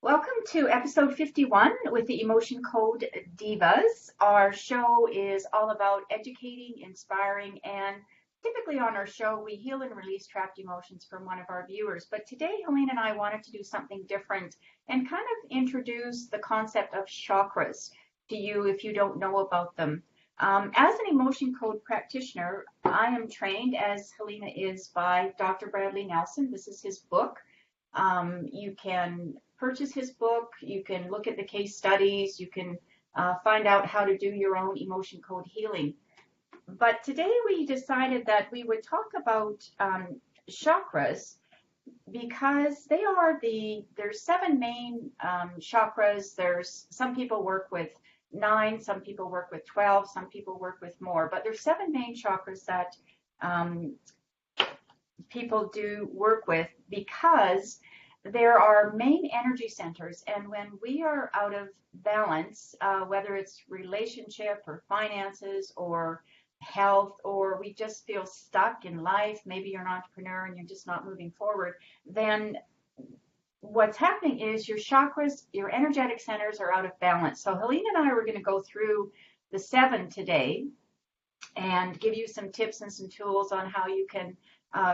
Welcome to episode 51 with the emotion code Divas. Our show is all about educating, inspiring, and typically on our show, we heal and release trapped emotions from one of our viewers. But today, Helene and I wanted to do something different and kind of introduce the concept of chakras to you if you don't know about them. As an emotion code practitioner, I am trained, as Helena is, by Dr. Bradley Nelson. This is his book. You can purchase his book, you can look at the case studies, you can find out how to do your own emotion code healing. But today we decided that we would talk about chakras because there's seven main chakras. There's some people work with 9, some people work with 12, some people work with more, but there's seven main chakras that um, people do work with because there are main energy centers, and when we are out of balance, whether it's relationship or finances or health, or we just feel stuck in life, maybe you're an entrepreneur and you're just not moving forward, then what's happening is your chakras, your energetic centers are out of balance. So Helene and I were going to go through the seven today and give you some tips and some tools on how you can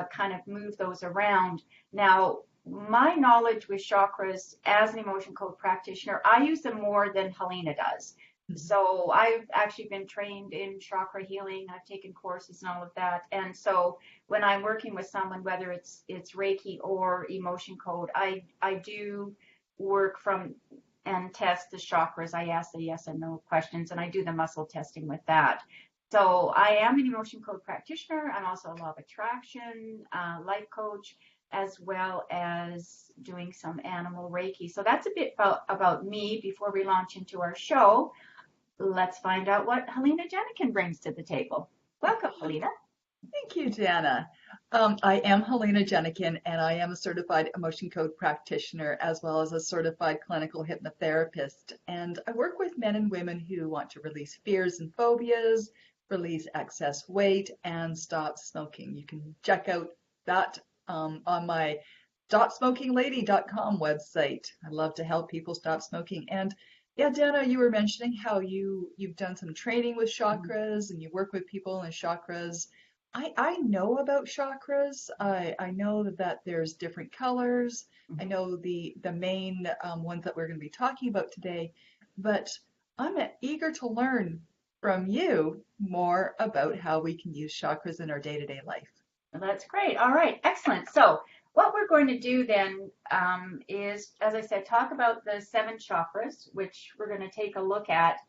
kind of move those around. Now, my knowledge with chakras as an emotion code practitioner, I use them more than Helena does. So I've actually been trained in chakra healing. I've taken courses and all of that. And so when I'm working with someone, whether it's Reiki or emotion code, I do work from and test the chakras. I ask the yes and no questions, and I do the muscle testing with that. So I am an emotion code practitioner. I'm also a law of attraction, life coach, as well as doing some animal Reiki. So that's a bit about me before we launch into our show. Let's find out what Helena Jenikin brings to the table. Welcome, Helena. Thank you, Jana. I am Helena Jenikin, and I am a certified emotion code practitioner as well as a certified clinical hypnotherapist. And I work with men and women who want to release fears and phobias, release excess weight, and stop smoking. You can check out that on my stopsmokinglady.com website. I love to help people stop smoking. And yeah, Dana, you were mentioning how you've done some training with chakras and you work with people in chakras. I know about chakras. I know that there's different colors. I know the main ones that we're going to be talking about today, but I'm eager to learn from you more about how we can use chakras in our day-to-day life. Well, that's great. All right, excellent. So what we're going to do then is, as I said, talk about the seven chakras, which we're going to take a look at.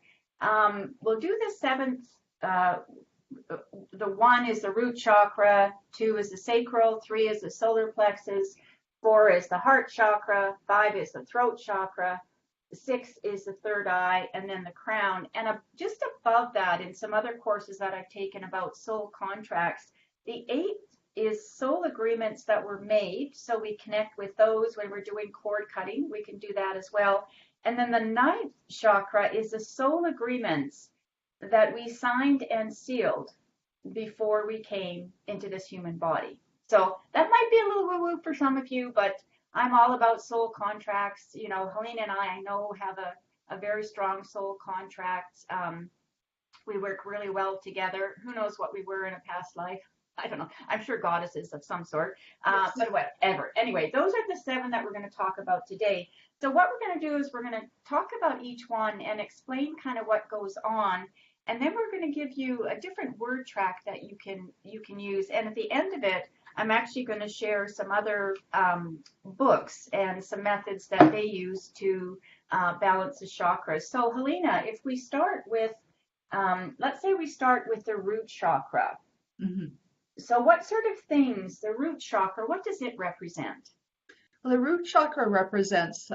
We'll do the seventh. The 1 is the root chakra, 2 is the sacral, 3 is the solar plexus, 4 is the heart chakra, 5 is the throat chakra, 6 is the third eye, and then the crown. And just above that, in some other courses that I've taken about soul contracts, the 8th is soul agreements that were made. So we connect with those when we're doing cord cutting. We can do that as well. And then the 9th chakra is the soul agreements that we signed and sealed before we came into this human body. So that might be a little woo-woo for some of you, but I'm all about soul contracts. You know, Helena and I know, have a very strong soul contract. We work really well together. Who knows what we were in a past life? I don't know. I'm sure goddesses of some sort, but whatever. Anyway, those are the 7 that we're going to talk about today. So what we're going to do is we're going to talk about each one and explain kind of what goes on. And then we're going to give you a different word track that you can use. And at the end of it, I'm actually going to share some other books and some methods that they use to balance the chakras. So Helena, if we start with, let's say we start with the root chakra. Mm-hmm. So what sort of things, the root chakra, what does it represent? Well, the root chakra represents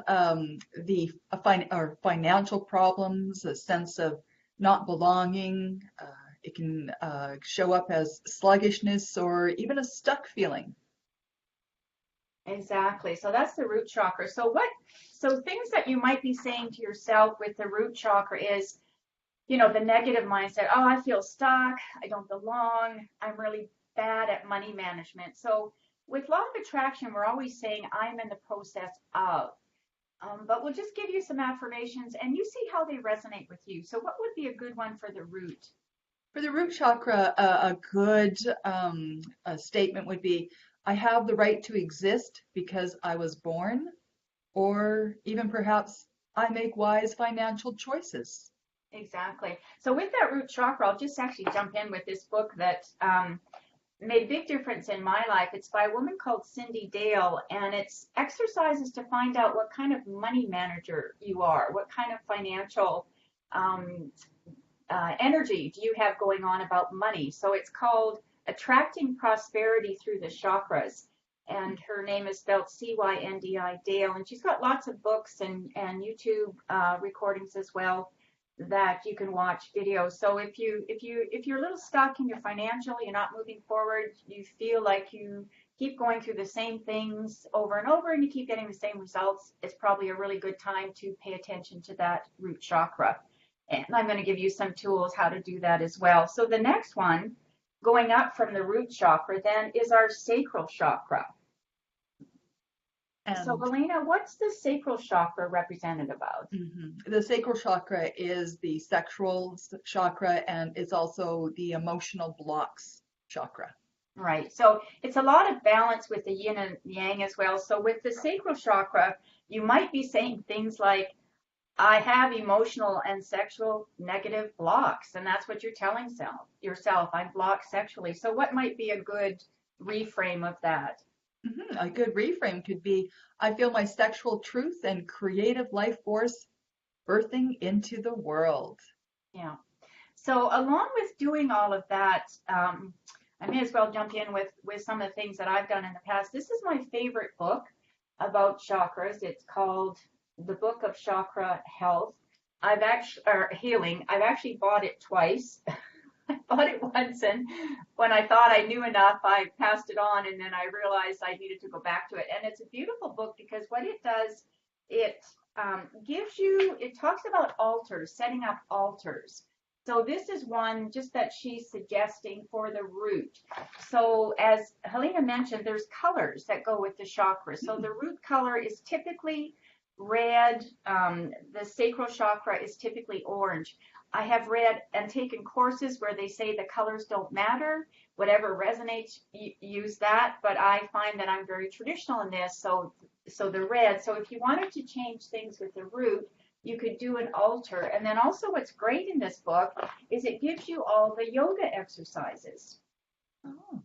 financial problems, a sense of not belonging. It can show up as sluggishness or even a stuck feeling. Exactly. So that's the root chakra. So things that you might be saying to yourself with the root chakra is, you know, the negative mindset. Oh, I feel stuck. I don't belong. I'm really bad at money management. So with law of attraction, we're always saying I'm in the process of. But we'll just give you some affirmations and you see how they resonate with you. So what would be a good one for the root? For the root chakra, a good statement would be, I have the right to exist because I was born, or even perhaps, I make wise financial choices. Exactly. So with that root chakra, I'll just actually jump in with this book that made a big difference in my life. It's by a woman called Cindy Dale, and it's exercises to find out what kind of money manager you are, what kind of financial um, energy do you have going on about money. So it's called Attracting Prosperity Through the Chakras. And her name is spelled Cyndi Dale, and she's got lots of books and YouTube recordings as well that you can watch videos. So if you're a little stuck in your financial, you're not moving forward, you feel like you keep going through the same things over and over and you keep getting the same results, it's probably a really good time to pay attention to that root chakra. And I'm going to give you some tools how to do that as well. So the next one, going up from the root chakra then, is our sacral chakra. So And Helena, what's the sacral chakra representative of? the sacral chakra is the sexual chakra, and it's also the emotional blocks chakra. Right. So it's a lot of balance with the yin and yang as well. So with the sacral chakra, you might be saying things like, I have emotional and sexual negative blocks. And that's what you're telling yourself. I'm blocked sexually. So what might be a good reframe of that? A good reframe could be, I feel my sexual truth and creative life force birthing into the world. Yeah. So along with doing all of that, I may as well jump in with some of the things that I've done in the past. This is my favorite book about chakras. It's called The Book of Chakra Health. Or Healing. I've actually bought it twice. I bought it once, and when I thought I knew enough, I passed it on, and then I realized I needed to go back to it. And it's a beautiful book because what it does, it it talks about altars, setting up altars. So this is one just that she's suggesting for the root. So as Helena mentioned, there's colors that go with the chakras. So the root color is typically red. The sacral chakra is typically orange. I have read and taken courses where they say the colors don't matter. Whatever resonates, use that. But I find that I'm very traditional in this, so the red. So if you wanted to change things with the root, you could do an altar. And then also what's great in this book is it gives you all the yoga exercises Oh.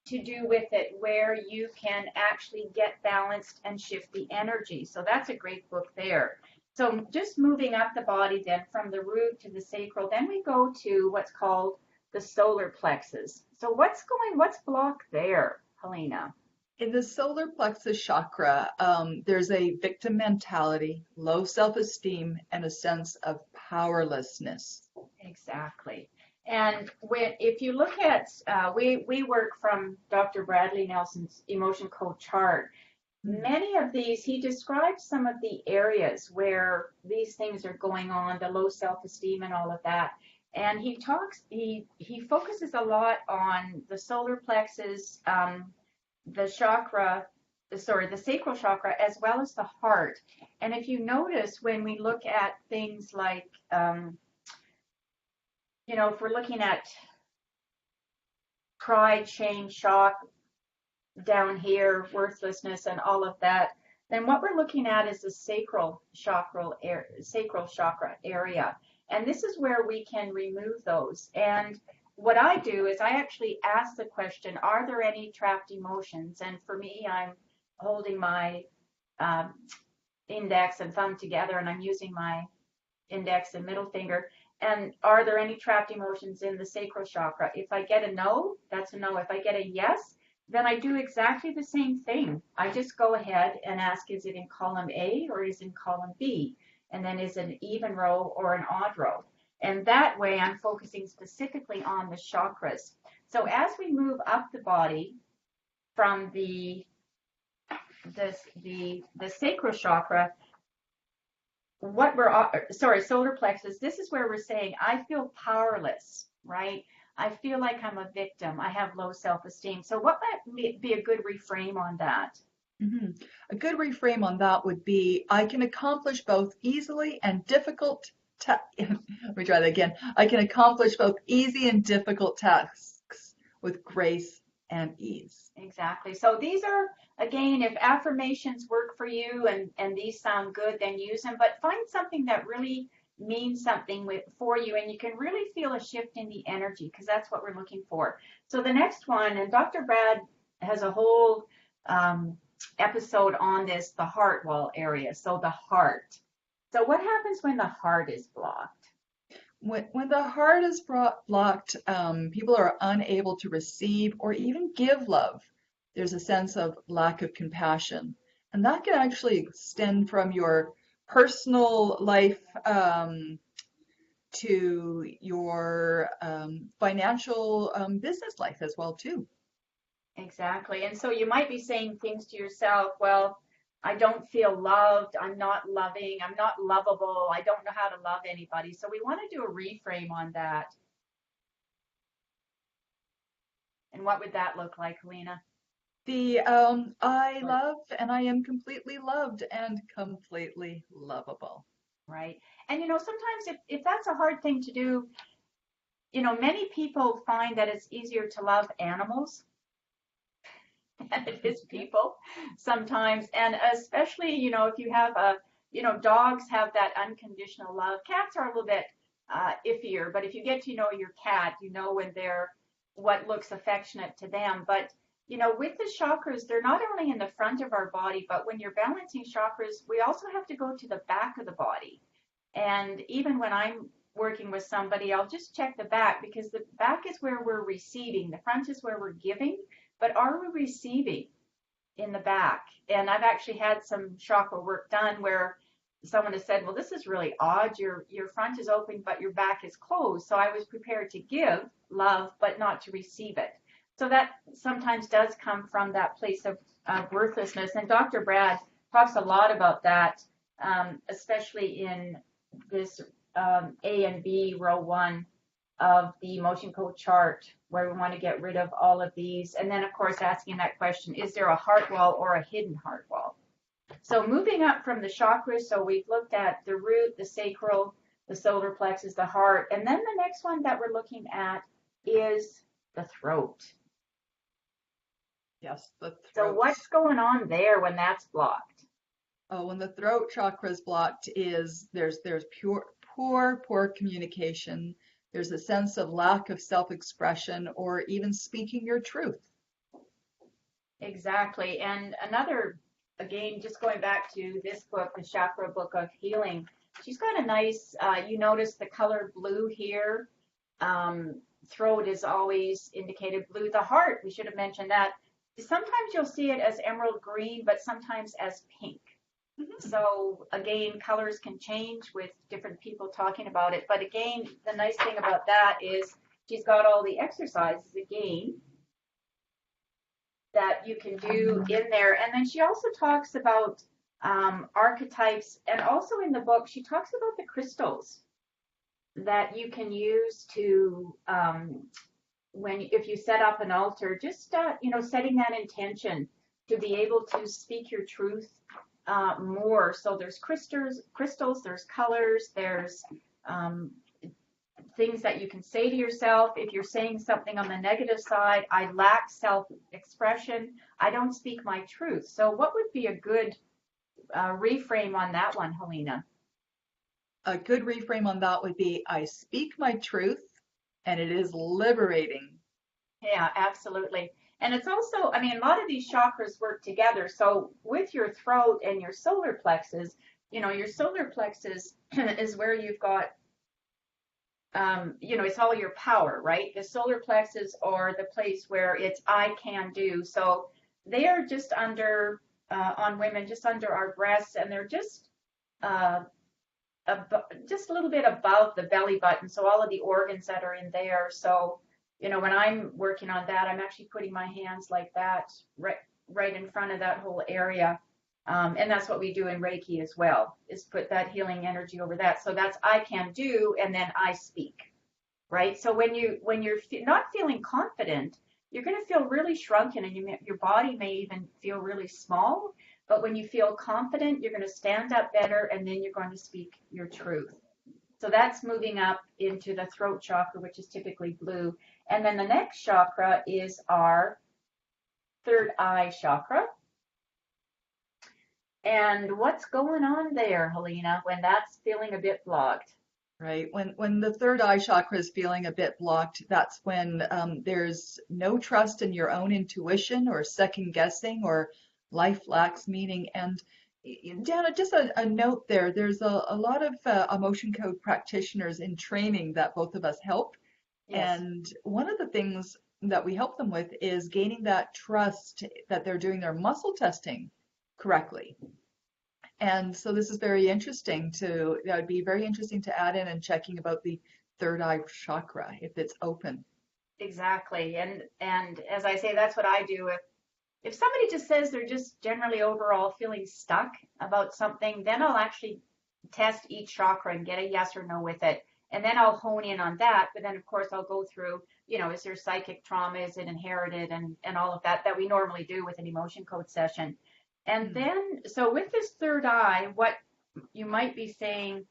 to do with it where you can actually get balanced and shift the energy. So that's a great book there. So just moving up the body then from the root to the sacral, then we go to what's called the solar plexus. So what's blocked there, Helena? In the solar plexus chakra, there's a victim mentality, low self-esteem, and a sense of powerlessness. Exactly. And if you look at, we work from Dr. Bradley Nelson's emotion code chart. Many of these, he describes some of the areas where these things are going on, the low self-esteem and all of that. And he focuses a lot on the solar plexus, the sacral chakra, as well as the heart. And if you notice, when we look at things like, if we're looking at pride, shame, shock, down here, worthlessness, and all of that, then what we're looking at is the sacral chakra area. And this is where we can remove those. And what I do is I actually ask the question, are there any trapped emotions? And for me, I'm holding my index and thumb together, and I'm using my index and middle finger. And are there any trapped emotions in the sacral chakra? If I get a no, that's a no. If I get a yes, then I do exactly the same thing. I just go ahead and ask, is it in column A or is it in column B? And then is it an even row or an odd row? And that way I'm focusing specifically on the chakras. So as we move up the body from the sacral chakra, solar plexus, this is where we're saying, I feel powerless, right? I feel like I'm a victim. I have low self-esteem. So what might be a good reframe on that? hmm A good reframe on that would be, I can accomplish both easily and difficult let me try that again. I can accomplish both easy and difficult tasks with grace and ease. Exactly. So these are, again, if affirmations work for you and these sound good, then use them. But find something that really means something for you, and you can really feel a shift in the energy because that's what we're looking for. So the next one, and Dr. Brad has a whole um, episode on this, the heart wall area. So the heart. So what happens when the heart is blocked? When the heart is blocked, people are unable to receive or even give love. There's a sense of lack of compassion. And that can actually extend from your personal life to your financial business life as well, too. Exactly. And so you might be saying things to yourself, well, I don't feel loved. I'm not loving. I'm not lovable. I don't know how to love anybody. So we want to do a reframe on that. And what would that look like, Helena? The I love and I am completely loved and completely lovable. Right. And sometimes if that's a hard thing to do, many people find that it's easier to love animals than it is people sometimes. And especially, if you have dogs have that unconditional love. Cats are a little bit iffier, but if you get to know your cat, you know when they're what looks affectionate to them. But with the chakras, they're not only in the front of our body, but when you're balancing chakras, we also have to go to the back of the body. And even when I'm working with somebody, I'll just check the back because the back is where we're receiving, the front is where we're giving. But are we receiving in the back? And I've actually had some chakra work done where someone has said, well, this is really odd. Your front is open, but your back is closed. So I was prepared to give love, but not to receive it. So that sometimes does come from that place of worthlessness. And Dr. Brad talks a lot about that, especially in this A and B row one of the emotion code chart where we want to get rid of all of these. And then, of course, asking that question, is there a heart wall or a hidden heart wall? So moving up from the chakras, so we've looked at the root, the sacral, the solar plexus, the heart. And then the next one that we're looking at is the throat. Yes, the So throat. what's going on there when that's blocked? Oh, when the throat chakra is blocked, there's poor communication. There's a sense of lack of self-expression or even speaking your truth. Exactly. And another, again, just going back to this book, the Chakra Book of Healing, she's got a nice, you notice the color blue here. Throat is always indicated blue. The heart, we should have mentioned that. Sometimes you'll see it as emerald green, but sometimes as pink. Mm-hmm. So again, colors can change with different people talking about it. But again, the nice thing about that is she's got all the exercises again that you can do in there. And then she also talks about archetypes. And also in the book, she talks about the crystals that you can use to, if you set up an altar, just, setting that intention to be able to speak your truth more. So there's crystals, there's colors, there's things that you can say to yourself. If you're saying something on the negative side, I lack self-expression, I don't speak my truth. So what would be a good reframe on that one, Helena? A good reframe on that would be, I speak my truth and it is liberating. Yeah, absolutely. And it's also, I mean, a lot of these chakras work together. So with your throat and your solar plexus, your solar plexus is where you've got it's all your power, right? The solar plexus or the place where it's I can do. So they are just under, on women, just under our breasts, and they're just just a little bit above the belly button. So all of the organs that are in there. So, when I'm working on that, I'm actually putting my hands like that, right in front of that whole area. And that's what we do in Reiki as well, is put that healing energy over that. So that's I can do, and then I speak, right? So when you're not feeling confident, you're going to feel really shrunken, and your body may even feel really small. But when you feel confident, you're going to stand up better, and then you're going to speak your truth. So that's moving up into the throat chakra, which is typically blue. And then the next chakra is our third eye chakra. And what's going on there, Helena, when that's feeling a bit blocked? Right. When the third eye chakra is feeling a bit blocked, that's when there's no trust in your own intuition or second guessing or life lacks meaning. And Dana, just a note there, there's a lot of emotion code practitioners in training that both of us help. Yes. And one of the things that we help them with is gaining that trust that they're doing their muscle testing correctly. And so this is very interesting that would be very interesting to add in and checking about the third eye chakra if it's open. Exactly. And as I say, that's what I do. If somebody just says they're just generally overall feeling stuck about something, then I'll actually test each chakra and get a yes or no with it. And then I'll hone in on that. But then, of course, I'll go through, is there psychic trauma? Is it inherited? And all of that we normally do with an emotion code session. And then, so with this third eye, what you might be saying,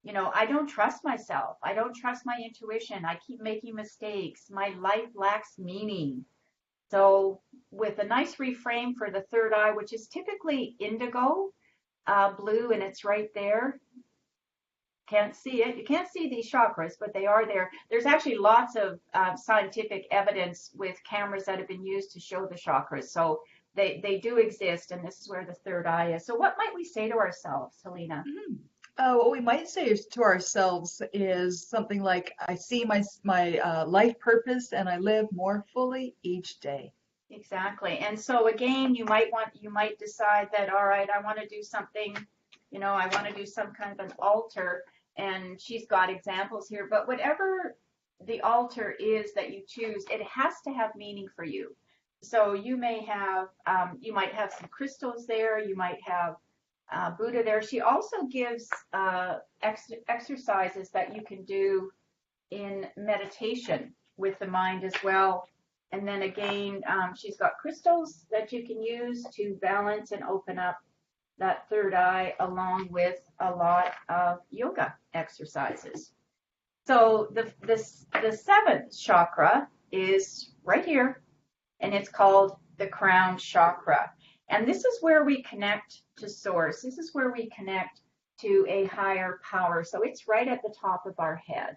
I don't trust myself. I don't trust my intuition. I keep making mistakes. My life lacks meaning. So with a nice reframe for the third eye, which is typically indigo blue, and it's right there. Can't see it. You can't see these chakras, but they are there. There's actually lots of scientific evidence with cameras that have been used to show the chakras. So they do exist, and this is where the third eye is. So what might we say to ourselves, Helena? What we might say to ourselves is something like, I see my life purpose and I live more fully each day. Exactly. And so again, you might decide that, all right, I want to do something, I want to do some kind of an altar, and she's got examples here, but whatever the altar is that you choose, it has to have meaning for you. So you might have some crystals there. You might have Buddha there. She also gives exercises that you can do in meditation with the mind as well. And then again, she's got crystals that you can use to balance and open up that third eye, along with a lot of yoga exercises. So the seventh chakra is right here, and it's called the crown chakra. And this is where we connect to source. This is where we connect to a higher power. So it's right at the top of our head.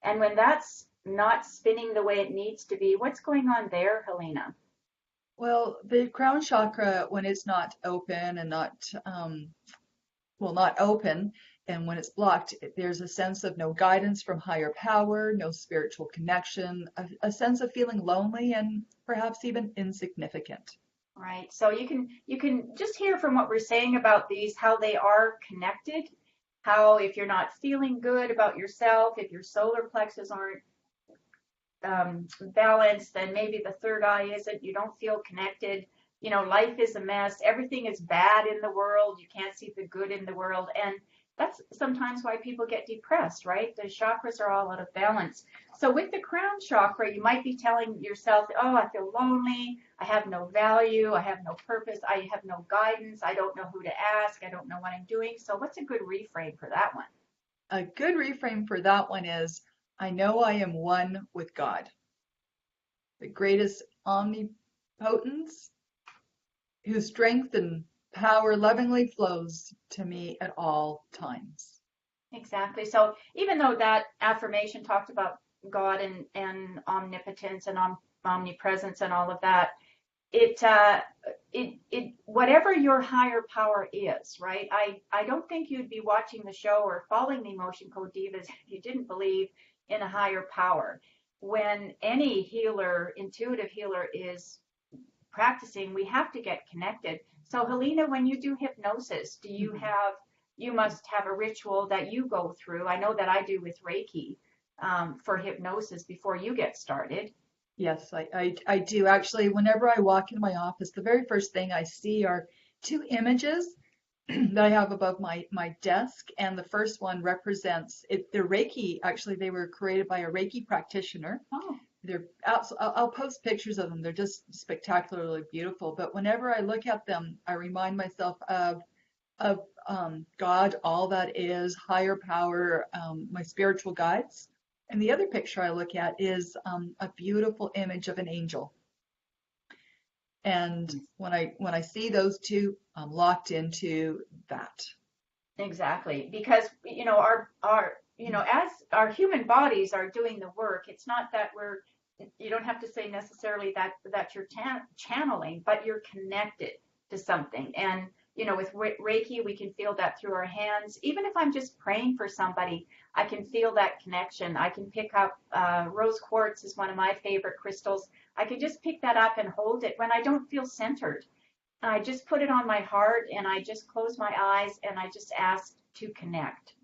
And when that's not spinning the way it needs to be, what's going on there, Helena? Well, the crown chakra, when it's not open and not open, and when it's blocked, there's a sense of no guidance from higher power, no spiritual connection, a sense of feeling lonely and perhaps even insignificant. Right. So you can just hear from what we're saying about these, how they are connected, how if you're not feeling good about yourself, if your solar plexus aren't balanced, then maybe the third eye isn't, you don't feel connected. Life is a mess. Everything is bad in the world. You can't see the good in the world. And that's sometimes why people get depressed, right? The chakras are all out of balance. So with the crown chakra, you might be telling yourself, oh, I feel lonely. I have no value. I have no purpose. I have no guidance. I don't know who to ask. I don't know what I'm doing. So what's a good reframe for that one? A good reframe for that one is, I know I am one with God, the greatest omnipotence, whose strength and power lovingly flows to me at all times. Exactly. So even though that affirmation talked about God and omnipotence and omnipresence and all of that, it whatever your higher power is, right? I don't think you'd be watching the show or following the Emotion Code Divas if you didn't believe in a higher power. When any healer, intuitive healer, is practicing, we have to get connected. So Helena, when you do hypnosis, you must have a ritual that you go through. I know that I do with Reiki for hypnosis before you get started. Yes, I do. Actually, whenever I walk into my office, the very first thing I see are two images that I have above my desk. And the first one represents, they're Reiki. Actually, they were created by a Reiki practitioner. Oh. I'll post pictures of them. They're just spectacularly beautiful. But whenever I look at them, I remind myself of God, all that is, higher power, my spiritual guides. And the other picture I look at is a beautiful image of an angel. And when I see those two, I'm locked into that. Exactly, because our as our human bodies are doing the work, it's not that you don't have to say necessarily that you're channeling, but you're connected to something. And with Reiki, we can feel that through our hands. Even if I'm just praying for somebody, I can feel that connection. I can pick up rose quartz is one of my favorite crystals. I can just pick that up and hold it when I don't feel centered. I just put it on my heart and I just close my eyes and I just ask to connect.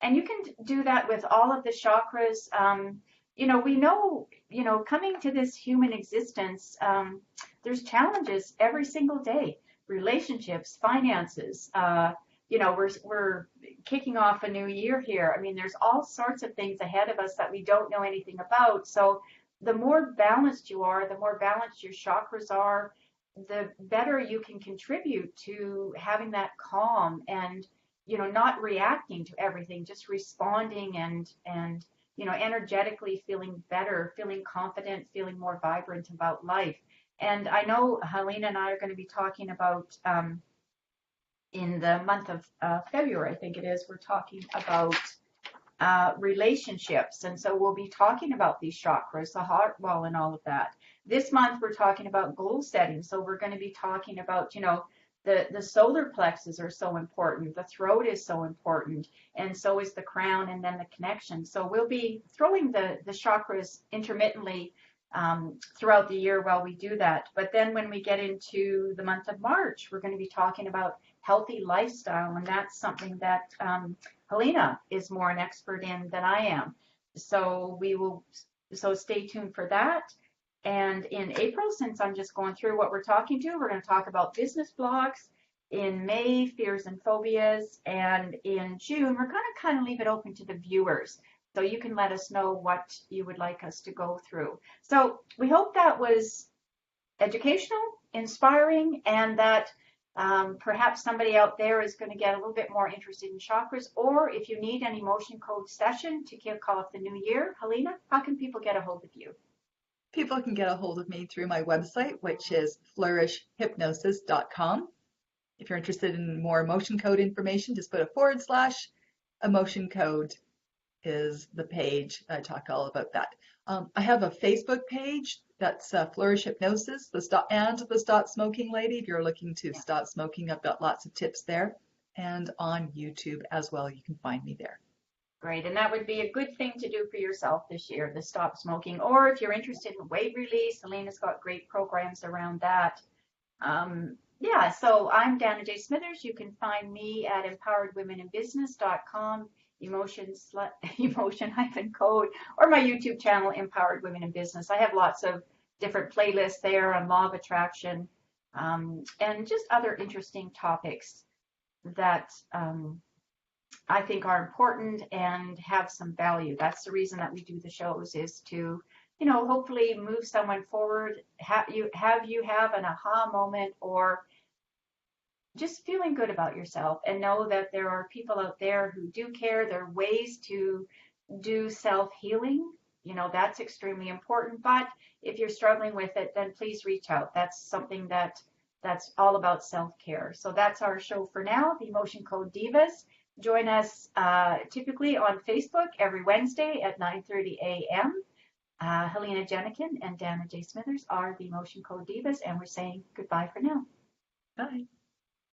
And you can do that with all of the chakras. We know, coming to this human existence, there's challenges every single day. Relationships, finances. We're kicking off a new year here. I mean, there's all sorts of things ahead of us that we don't know anything about. So the more balanced you are, the more balanced your chakras are, the better you can contribute to having that calm and not reacting to everything, just responding and energetically feeling better, feeling confident, feeling more vibrant about life. And I know Helena and I are going to be talking about in the month of February, I think it is, we're talking about relationships. And so we'll be talking about these chakras, the heart wall and all of that. This month we're talking about goal setting. So we're going to be talking about, the solar plexus are so important. The throat is so important. And so is the crown and then the connection. So we'll be throwing the chakras intermittently throughout the year while we do that. But then when we get into the month of March, we're going to be talking about healthy lifestyle. And that's something that Helena is more an expert in than I am. So stay tuned for that. And in April, since I'm just going through what we're talking to, we're going to talk about business blocks. In May, fears and phobias. And in June, we're going to kind of leave it open to the viewers. So you can let us know what you would like us to go through. So we hope that was educational, inspiring, and that perhaps somebody out there is going to get a little bit more interested in chakras. Or if you need an emotion code session to kick off the new year, Helena, how can people get a hold of you? People can get a hold of me through my website, which is flourishhypnosis.com. If you're interested in more emotion code information, just put a / emotion code is the page. I talk all about that. I have a Facebook page that's Flourish Hypnosis, the Stop Smoking Lady. If you're looking to stop smoking, I've got lots of tips there. And on YouTube as well, you can find me there. Great, and that would be a good thing to do for yourself this year, the stop smoking. Or if you're interested in weight release, Helena's got great programs around that. So I'm Dana J. Smithers. You can find me at empoweredwomeninbusiness.com, emotion-code, or my YouTube channel, Empowered Women in Business. I have lots of different playlists there on law of attraction and just other interesting topics that I think are important and have some value. That's the reason that we do the shows, is to, hopefully move someone forward, have you have an aha moment, or just feeling good about yourself, and know that there are people out there who do care. There are ways to do self-healing. That's extremely important. But if you're struggling with it, then please reach out. That's something that's all about self-care. So that's our show for now, the Emotion Code Divas. Join us typically on Facebook every Wednesday at 9:30 a.m. Helena Jenikin and Dana J. Smithers are the Emotion Code Divas, and we're saying goodbye for now. Bye.